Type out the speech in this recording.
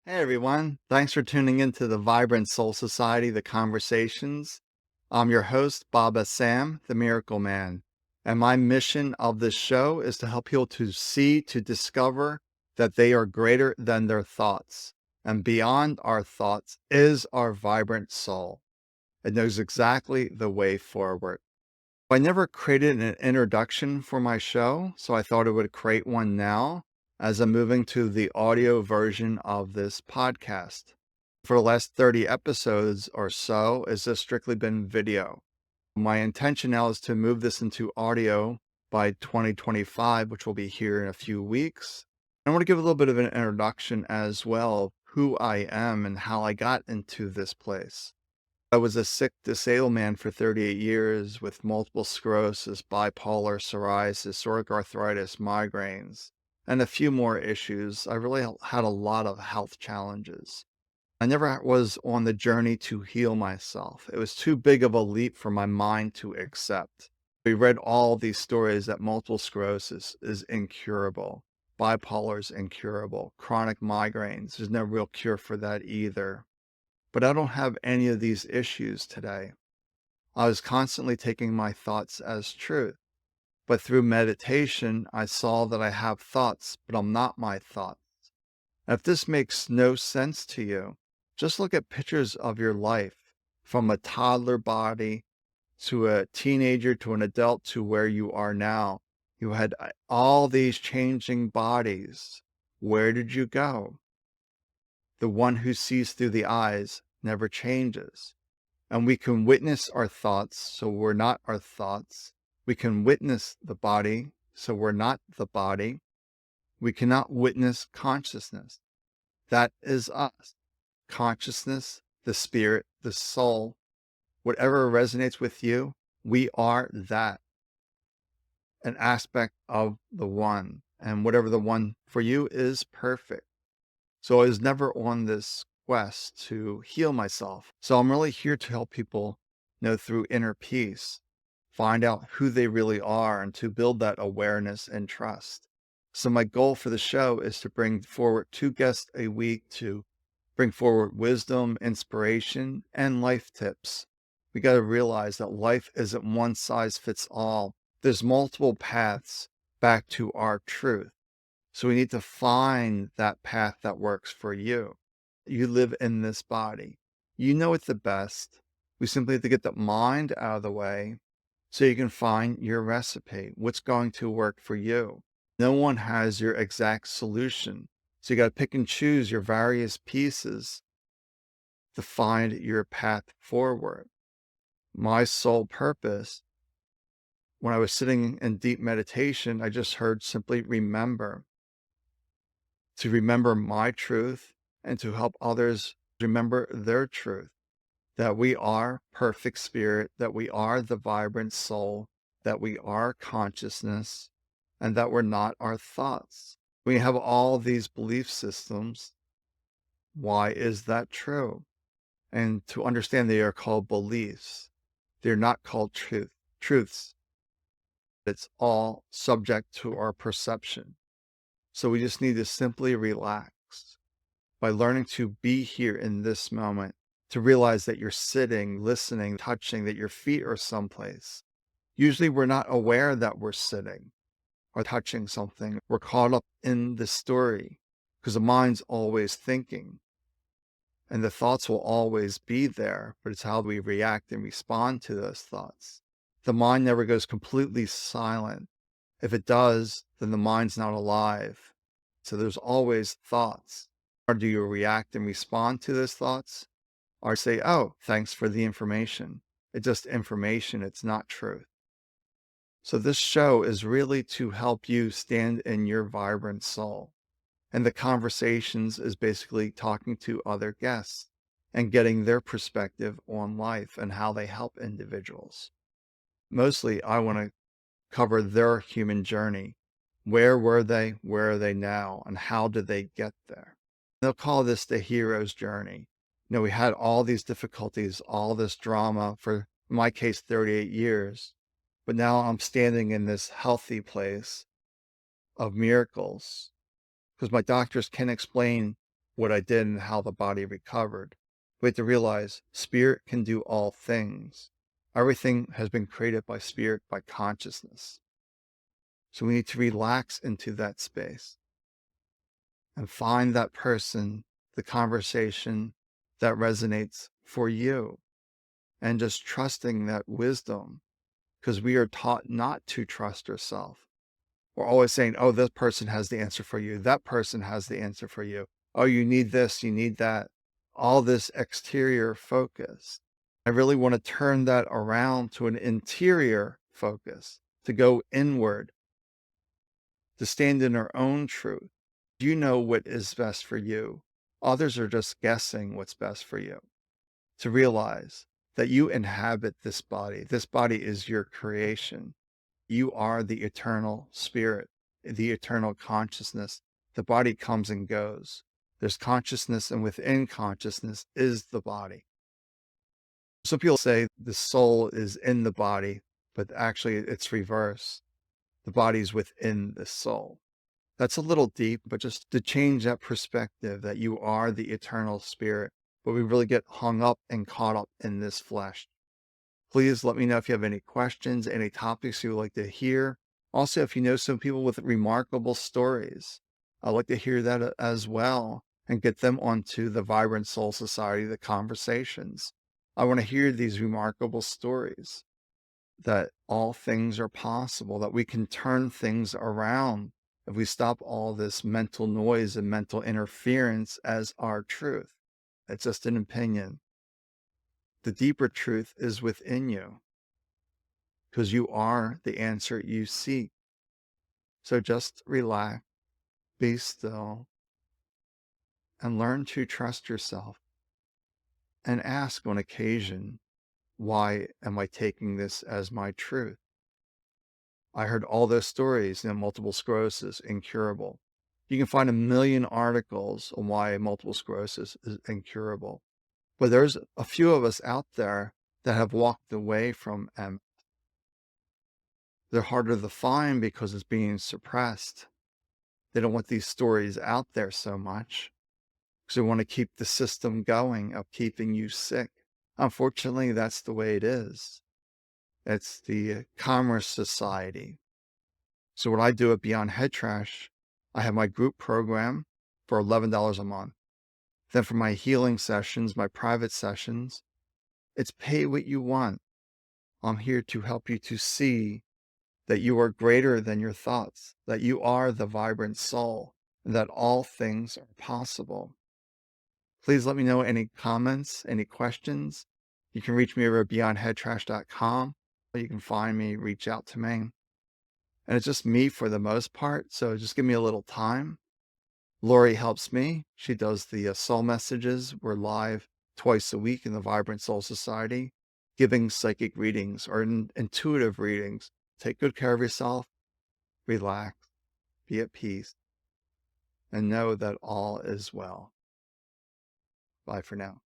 Hey everyone, thanks for tuning into the Vibrant Soul Society, The Conversations. I'm your host, Baba Sam, the Miracle Man. And my mission of this show is to help people to discover that they are greater than their thoughts. And beyond our thoughts is our vibrant soul. It knows exactly the way forward. I never created an introduction for my show, so I thought I would create one now as I'm moving to the audio version of this podcast. For the last 30 episodes or so, it's just strictly been video. My intention now is to move this into audio by 2025, which will be here in a few weeks. I want to give a little bit of an introduction as well of who I am and how I got into this place. I was a sick, disabled man for 38 years with multiple sclerosis, bipolar, psoriasis, psoriatic arthritis, migraines, and a few more issues. I really had a lot of health challenges. I never was on the journey to heal myself. It was too big of a leap for my mind to accept. We read all these stories that multiple sclerosis is incurable, bipolar is incurable, chronic migraines, there's no real cure for that either. But I don't have any of these issues today. I was constantly taking my thoughts as truth. But through meditation, I saw that I have thoughts, but I'm not my thoughts. If this makes no sense to you, just look at pictures of your life from a toddler body to a teenager to an adult to where you are now. You had all these changing bodies. Where did you go? The one who sees through the eyes never changes. And we can witness our thoughts, so we're not our thoughts. We can witness the body, so we're not the body. We cannot witness consciousness. That is us. Consciousness, the spirit, the soul, whatever resonates with you, we are that, an aspect of the one. And whatever the one for you is perfect. So I was never on this quest to heal myself. So I'm really here to help people through inner peace, find out who they really are and to build that awareness and trust. So my goal for the show is to bring forward 2 guests a week to bring forward wisdom, inspiration, and life tips. We got to realize that life isn't one size fits all. There's multiple paths back to our truth. So we need to find that path that works for you. You live in this body. You know it the best. We simply have to get the mind out of the way so you can find your recipe, what's going to work for you. No one has your exact solution. So you got to pick and choose your various pieces to find your path forward. My sole purpose, when I was sitting in deep meditation, I just heard simply remember. To remember my truth and to help others remember their truth, that we are perfect spirit, that we are the vibrant soul, that we are consciousness, and that we're not our thoughts. We have all these belief systems. Why is that true? And to understand they are called beliefs. They're not called truths. It's all subject to our perception. So we just need to simply relax by learning to be here in this moment, to realize that you're sitting, listening, touching, that your feet are someplace. Usually we're not aware that we're sitting or touching something. We're caught up in the story because the mind's always thinking and the thoughts will always be there, but it's how we react and respond to those thoughts. The mind never goes completely silent. If it does, then the mind's not alive. So there's always thoughts. Or do you react and respond to those thoughts? Or say, oh, thanks for the information. It's just information, it's not truth. So this show is really to help you stand in your vibrant soul. And the conversations is basically talking to other guests and getting their perspective on life and how they help individuals. Mostly, I want to cover their human journey. Where were they? Where are they now? And how did they get there? They'll call this the hero's journey. We had all these difficulties, all this drama for, in my case, 38 years. But now I'm standing in this healthy place of miracles because my doctors can explain what I did and how the body recovered. We have to realize spirit can do all things. Everything has been created by spirit, by consciousness. So we need to relax into that space and find that person, the conversation that resonates for you, and just trusting that wisdom, because we are taught not to trust ourselves. We're always saying, oh, this person has the answer for you. That person has the answer for you. Oh, you need this, you need that. All this exterior focus. I really want to turn that around to an interior focus, to go inward, to stand in our own truth. You know what is best for you. Others are just guessing what's best for you. To realize that you inhabit this body. This body is your creation. You are the eternal spirit, the eternal consciousness. The body comes and goes. There's consciousness, and within consciousness is the body. Some people say the soul is in the body, but actually it's reverse. The body's within the soul. That's a little deep, but just to change that perspective that you are the eternal spirit, but we really get hung up and caught up in this flesh. Please let me know if you have any questions, any topics you would like to hear. Also, if you know some people with remarkable stories, I'd like to hear that as well and get them onto the Vibrant Soul Society, the conversations. I want to hear these remarkable stories that all things are possible, that we can turn things around if we stop all this mental noise and mental interference as our truth. It's just an opinion. The deeper truth is within you, because you are the answer you seek. So just relax, be still, and learn to trust yourself. And ask on occasion, why am I taking this as my truth? I heard all those stories, multiple sclerosis, incurable. You can find a million articles on why multiple sclerosis is incurable. But there's a few of us out there that have walked away from MS. They're harder to find because it's being suppressed. They don't want these stories out there so much because they want to keep the system going of keeping you sick. Unfortunately, that's the way it is. It's the Commerce Society. So what I do at Beyond Head Trash, I have my group program for $11 a month. Then for my healing sessions, my private sessions, it's pay what you want. I'm here to help you to see that you are greater than your thoughts, that you are the vibrant soul, and that all things are possible. Please let me know any comments, any questions. You can reach me over at beyondheadtrash.com. You can find me, reach out to me. And it's just me for the most part, so just give me a little time. Lori helps me. She does the soul messages. We're live twice a week in the Vibrant Soul Society, giving psychic readings or intuitive readings. Take good care of yourself, relax, be at peace, and know that all is well. Bye for now.